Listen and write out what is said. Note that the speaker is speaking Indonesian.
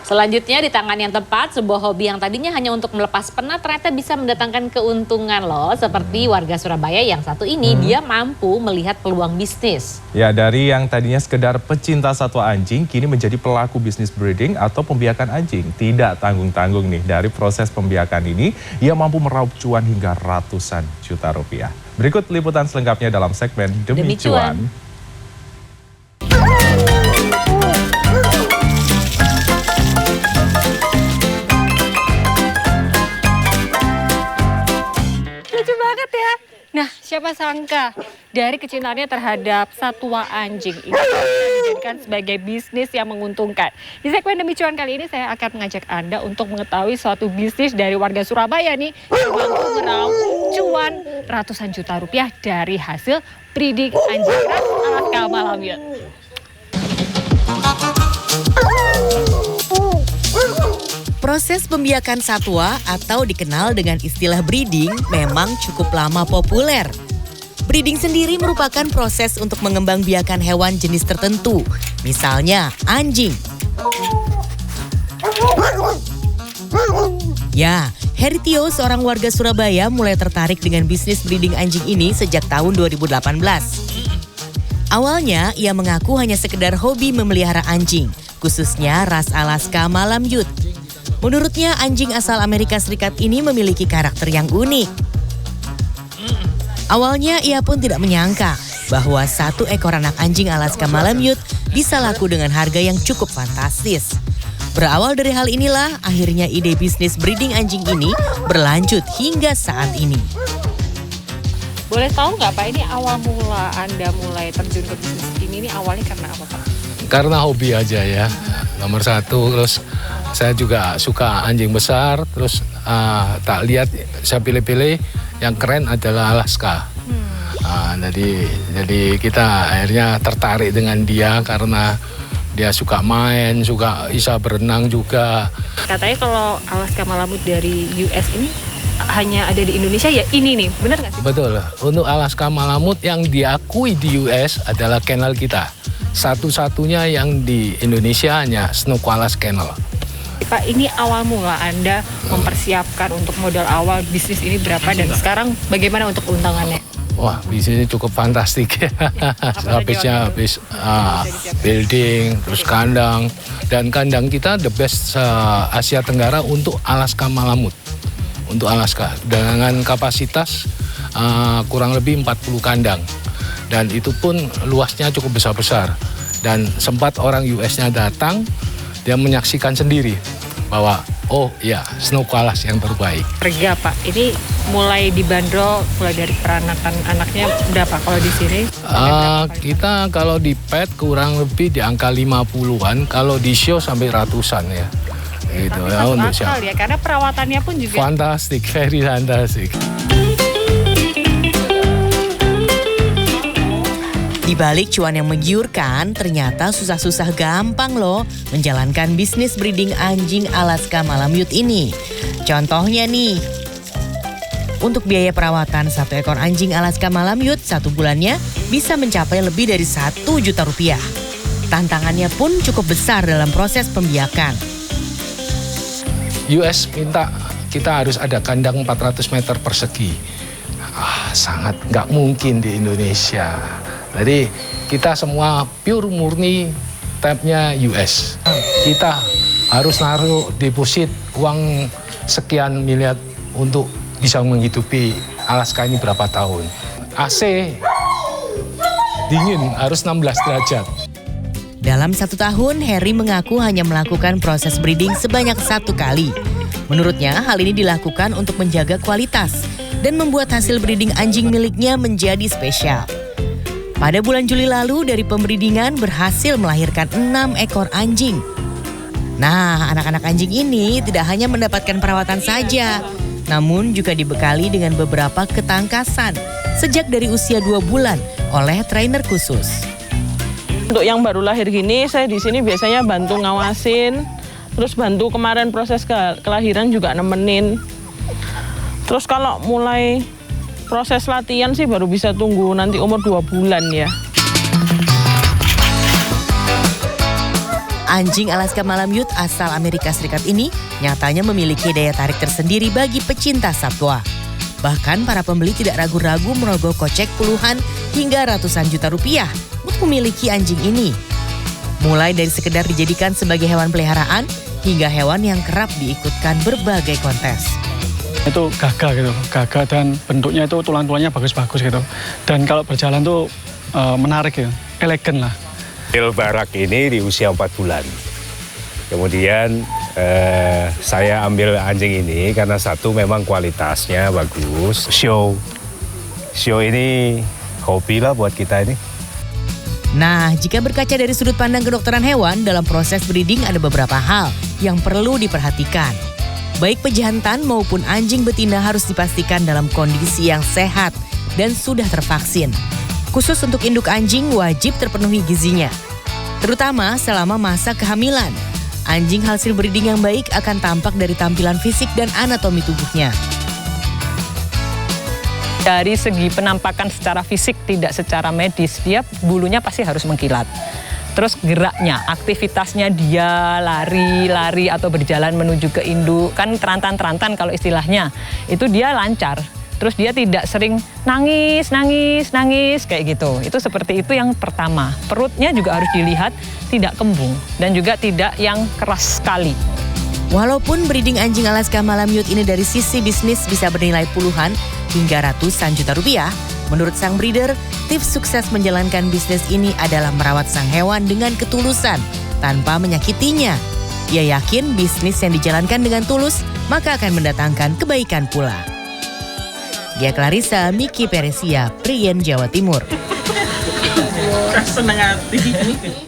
Selanjutnya, di tangan yang tepat, sebuah hobi yang tadinya hanya untuk melepas penat ternyata bisa mendatangkan keuntungan loh. Seperti warga Surabaya yang satu ini, dia mampu melihat peluang bisnis. Ya, dari yang tadinya sekedar pecinta satwa anjing, kini menjadi pelaku bisnis breeding atau pembiakan anjing. Tidak tanggung-tanggung nih, dari proses pembiakan ini, ia mampu meraup cuan hingga ratusan juta rupiah. Berikut liputan selengkapnya dalam segmen Demi Cuan. Lucu banget ya. Nah, siapa sangka dari kecintaannya terhadap satwa anjing ini dijadikan sebagai bisnis yang menguntungkan. Di segmen Demi Cuan kali ini saya akan mengajak Anda untuk mengetahui suatu bisnis dari warga Surabaya nih yang mampu meraup cuan ratusan juta rupiah dari hasil breeding anjing ras Alaska Malamute. Proses pembiakan satwa atau dikenal dengan istilah breeding memang cukup lama populer. Breeding sendiri merupakan proses untuk mengembangbiakan hewan jenis tertentu, misalnya anjing. Ya, Heri Tio, seorang warga Surabaya, mulai tertarik dengan bisnis breeding anjing ini sejak tahun 2018. Awalnya, ia mengaku hanya sekedar hobi memelihara anjing, khususnya ras Alaska Malamute. Menurutnya, anjing asal Amerika Serikat ini memiliki karakter yang unik. Awalnya, ia pun tidak menyangka bahwa satu ekor anak anjing Alaska Malamute bisa laku dengan harga yang cukup fantastis. Berawal dari hal inilah, akhirnya ide bisnis breeding anjing ini berlanjut hingga saat ini. Boleh tahu nggak Pak, ini awal mula Anda mulai terjun ke bisnis ini awalnya karena apa Pak? Karena hobi aja ya, nomor satu. Terus saya juga suka anjing besar, terus tak lihat, saya pilih-pilih yang keren adalah Alaska. Jadi kita akhirnya tertarik dengan dia karena dia suka main, suka bisa berenang juga. Katanya kalau Alaska Malamute dari US ini hanya ada di Indonesia, ya ini nih, benar nggak sih? Betul, untuk Alaska Malamute yang diakui di US adalah kennel kita. Satu-satunya yang di Indonesia hanya Snoqualm's Kennel. Pak, ini awal mula Anda mempersiapkan untuk modal awal bisnis ini berapa dan sekarang bagaimana untuk keuntungannya? Wah, bisnisnya cukup fantastik ya. Habis building, terus kandang. Dan kandang kita the best Asia Tenggara untuk Alaska Malamute. Untuk Alaska, dengan kapasitas kurang lebih 40 kandang. Dan itu pun luasnya cukup besar-besar. Dan sempat orang US-nya datang, dia menyaksikan sendiri bahwa oh ya, Snoqualm's yang terbaik. Harga Pak, ini mulai dibanderol mulai dari peranakan anaknya berapa kalau di sini? Kita kalau di pet kurang lebih di angka 50-an, kalau di show sampai ratusan ya. Gitu ya, untuk akal ya, karena perawatannya pun juga fantastic, very fantastic. Di balik cuan yang menggiurkan, ternyata susah-susah gampang loh menjalankan bisnis breeding anjing Alaska Malamute ini. Contohnya nih, untuk biaya perawatan satu ekor anjing Alaska Malamute satu bulannya bisa mencapai lebih dari 1 juta rupiah. Tantangannya pun cukup besar dalam proses pembiakan. US minta kita harus ada kandang 400 meter persegi. Sangat nggak mungkin di Indonesia. Jadi kita semua pure murni tabnya US. Kita harus naruh deposit uang sekian miliar untuk bisa menghidupi Alaska ini berapa tahun. AC dingin harus 16 derajat. Dalam 1 tahun, Heri mengaku hanya melakukan proses breeding sebanyak 1 kali. Menurutnya, hal ini dilakukan untuk menjaga kualitas dan membuat hasil breeding anjing miliknya menjadi spesial. Pada bulan Juli lalu, dari pembreedingan berhasil melahirkan 6 ekor anjing. Nah, anak-anak anjing ini tidak hanya mendapatkan perawatan saja, namun juga dibekali dengan beberapa ketangkasan sejak dari usia 2 bulan oleh trainer khusus. Untuk yang baru lahir gini, saya di sini biasanya bantu ngawasin, terus bantu kemarin proses kelahiran juga nemenin. Terus kalau mulai proses latihan sih baru bisa tunggu nanti umur 2 bulan ya. Anjing Alaska Malamute asal Amerika Serikat ini nyatanya memiliki daya tarik tersendiri bagi pecinta satwa. Bahkan para pembeli tidak ragu-ragu merogoh kocek puluhan hingga ratusan juta rupiah untuk memiliki anjing ini. Mulai dari sekedar dijadikan sebagai hewan peliharaan hingga hewan yang kerap diikutkan berbagai kontes. Itu gagah dan bentuknya itu tulang-tulangnya bagus-bagus gitu. Dan kalau berjalan tuh menarik ya, elegan lah. Barak ini di usia 4 bulan. Kemudian saya ambil anjing ini karena satu memang kualitasnya bagus. Show ini hobi lah buat kita ini. Nah, jika berkaca dari sudut pandang kedokteran hewan, dalam proses breeding ada beberapa hal yang perlu diperhatikan. Baik pejantan maupun anjing betina harus dipastikan dalam kondisi yang sehat dan sudah tervaksin. Khusus untuk induk anjing wajib terpenuhi gizinya, terutama selama masa kehamilan. Anjing hasil breeding yang baik akan tampak dari tampilan fisik dan anatomi tubuhnya. Dari segi penampakan secara fisik, tidak secara medis, dia bulunya pasti harus mengkilat. Terus geraknya, aktivitasnya dia lari atau berjalan menuju ke induk, kan terantan kalau istilahnya, itu dia lancar. Terus dia tidak sering nangis kayak gitu. Itu seperti itu yang pertama. Perutnya juga harus dilihat tidak kembung dan juga tidak yang keras sekali. Walaupun breeding anjing Alaska Malamute ini dari sisi bisnis bisa bernilai puluhan hingga ratusan juta rupiah, menurut sang breeder, tips sukses menjalankan bisnis ini adalah merawat sang hewan dengan ketulusan tanpa menyakitinya. Ia yakin bisnis yang dijalankan dengan tulus maka akan mendatangkan kebaikan pula. Dia Clarissa, Miki Peresia, Prien, Jawa Timur. Senang hati.